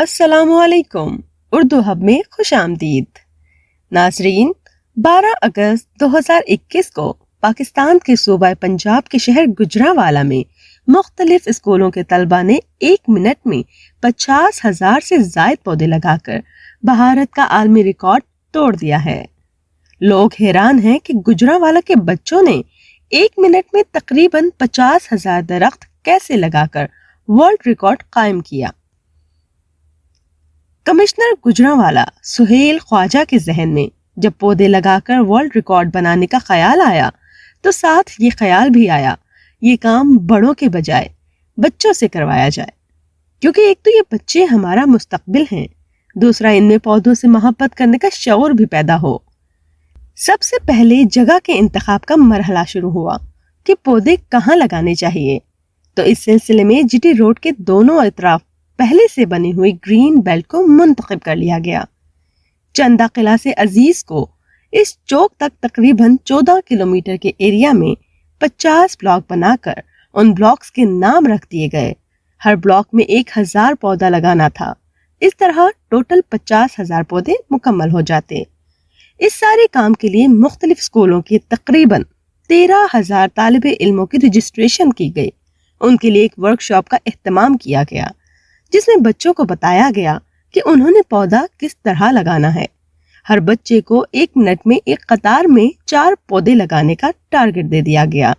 السلام علیکم، اردو ہب میں خوش آمدید۔ ناظرین، 12 اگست 2021 کو پاکستان کے صوبہ پنجاب کے شہر گجرانوالہ میں مختلف اسکولوں کے طلبہ نے 1 منٹ میں 50,000 سے زائد پودے لگا کر بھارت کا عالمی ریکارڈ توڑ دیا ہے۔ لوگ حیران ہیں کہ گجرانوالہ کے بچوں نے 1 منٹ میں تقریباً 50,000 درخت کیسے لگا کر ورلڈ ریکارڈ قائم کیا۔ کمشنر گجرانوالہ سہیل خواجہ کے ذہن میں جب پودے لگا کر ورلڈ ریکارڈ بنانے کا خیال آیا تو ساتھ یہ خیال بھی آیا یہ کام بڑوں کے بجائے بچوں سے کروایا جائے، کیونکہ ایک تو یہ بچے ہمارا مستقبل ہیں، دوسرا ان میں پودوں سے محبت کرنے کا شعور بھی پیدا ہو۔ سب سے پہلے جگہ کے انتخاب کا مرحلہ شروع ہوا کہ پودے کہاں لگانے چاہیے، تو اس سلسلے میں جی ٹی روڈ کے دونوں اطراف پہلے سے بنی ہوئی گرین بیلٹ کو منتخب کر لیا گیا۔ چندہ قلعہ سے عزیز کو اس چوک تک تقریباً 14 کلومیٹر کے ایریا میں 50 بلاک بنا کر ان بلاکس کے نام رکھ دیے گئے۔ ہر بلاک میں 1000 پودا لگانا تھا۔ اس طرح ٹوٹل 50,000 پودے مکمل ہو جاتے۔ اس سارے کام کے لیے مختلف اسکولوں کے تقریباً 13,000 طالب علموں کی رجسٹریشن کی گئی۔ ان کے لیے ایک ورکشاپ کا اہتمام کیا گیا جس میں بچوں کو بتایا گیا کہ انہوں نے پودا کس طرح لگانا ہے۔ ہر بچے کو 1 منٹ میں ایک قطار میں 4 پودے لگانے کا ٹارگٹ دے دیا گیا۔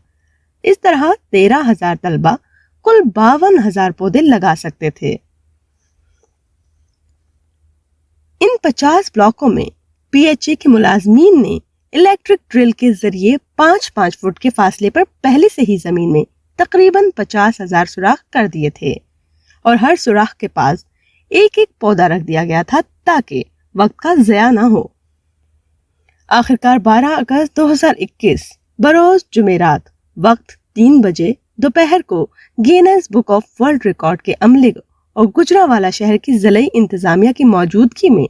اس طرح 13,000 طلبہ کل 52,000 پودے لگا سکتے تھے۔ ان 50 بلاکوں میں پی ایچ اے کے ملازمین نے الیکٹرک ڈرل کے ذریعے 5-5 فٹ کے فاصلے پر پہلے سے ہی زمین میں تقریباً 50,000 سوراخ کر دیے تھے، اور ہر سوراخ کے پاس ایک پودا رکھ دیا گیا تھا تاکہ وقت کا ضیاع نہ ہو۔ آخرکار 12 اگست 2021 بروز جمعرات وقت 3 بجے دوپہر کو gains book of world record کے عملے اور گجرانوالہ شہر کی ضلعی انتظامیہ کی موجودگی میں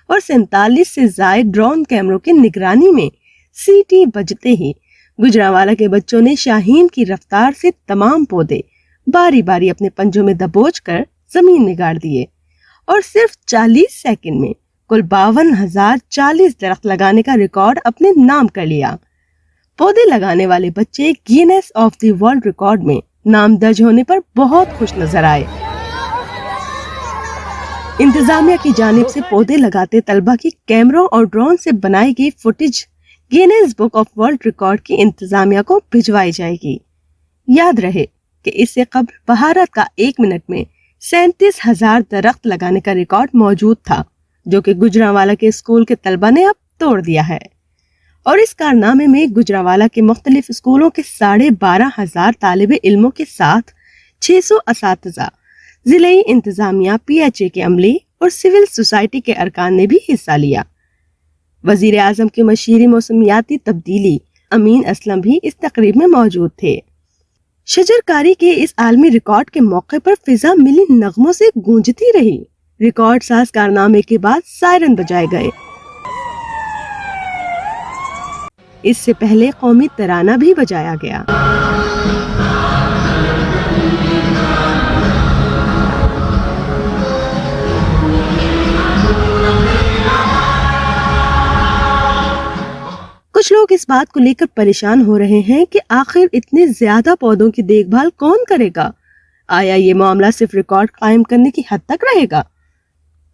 اور 47 سے زائد ڈرون کیمروں کی نگرانی میں سیٹی بجتے ہی گجرانوالہ کے بچوں نے شاہین کی رفتار سے تمام پودے باری باری اپنے پنجوں میں دبوچ کر زمین میں گاڑ دیے، اور صرف 40 سیکنڈ میں کل 52,040 درخت لگانے کا ریکارڈ اپنے نام کر لیا۔ پودے لگانے والے بچے Guinness of the world record میں نام درج ہونے پر بہت خوش نظر آئے۔ انتظامیہ کی جانب سے پودے لگاتے طلبہ کی کیمروں اور ڈرون سے بنائی گئی footage Guinness book of world record کی انتظامیہ کو بھجوائی جائے گی۔ یاد رہے کہ اس سے قبل بھارت کا 1 منٹ میں 37,000 درخت لگانے کا ریکارڈ موجود تھا، جو کہ گجرانوالہ کے اسکول کے طلبہ نے اب توڑ دیا ہے۔ اور اس کارنامے میں گجرانوالہ کے مختلف اسکولوں کے 12,500 طالب علموں کے ساتھ 600 اساتذہ، ضلعی انتظامیہ، پی ایچ اے کے عملے اور سول سوسائٹی کے ارکان نے بھی حصہ لیا۔ وزیر اعظم کے مشیر موسمیاتی تبدیلی امین اسلم بھی اس تقریب میں موجود تھے۔ شجر کاری کے اس عالمی ریکارڈ کے موقع پر فضا ملی نغموں سے گونجتی رہی۔ ریکارڈ ساز کارنامے کے بعد سائرن بجائے گئے۔ اس سے پہلے قومی ترانہ بھی بجایا گیا۔ کچھ لوگ اس بات کو لے کر پریشان ہو رہے ہیں کہ آخر اتنے زیادہ پودوں کی دیکھ بھال کون کرے گا؟ آیا یہ معاملہ صرف ریکارڈ قائم کرنے کی حد تک رہے گا؟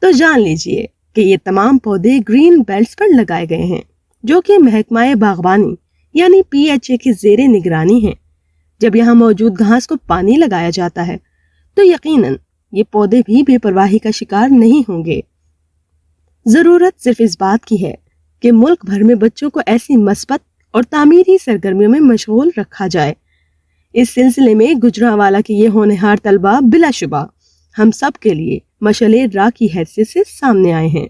تو جان لیجئے کہ یہ تمام پودے گرین بیلٹس پر لگائے گئے ہیں، جو کہ محکمہ باغبانی یعنی پی ایچ اے کی زیر نگرانی ہیں۔ جب یہاں موجود گھاس کو پانی لگایا جاتا ہے تو یقیناً یہ پودے بھی بے پرواہی کا شکار نہیں ہوں گے۔ ضرورت صرف اس بات کی ہے کہ ملک بھر میں بچوں کو ایسی مثبت اور تعمیری سرگرمیوں میں مشغول رکھا جائے۔ اس سلسلے میں گجرانوالہ کے یہ ہونہار طلبہ بلا شبہ ہم سب کے لیے مشعل راہ کی حیثیت سے سامنے آئے ہیں۔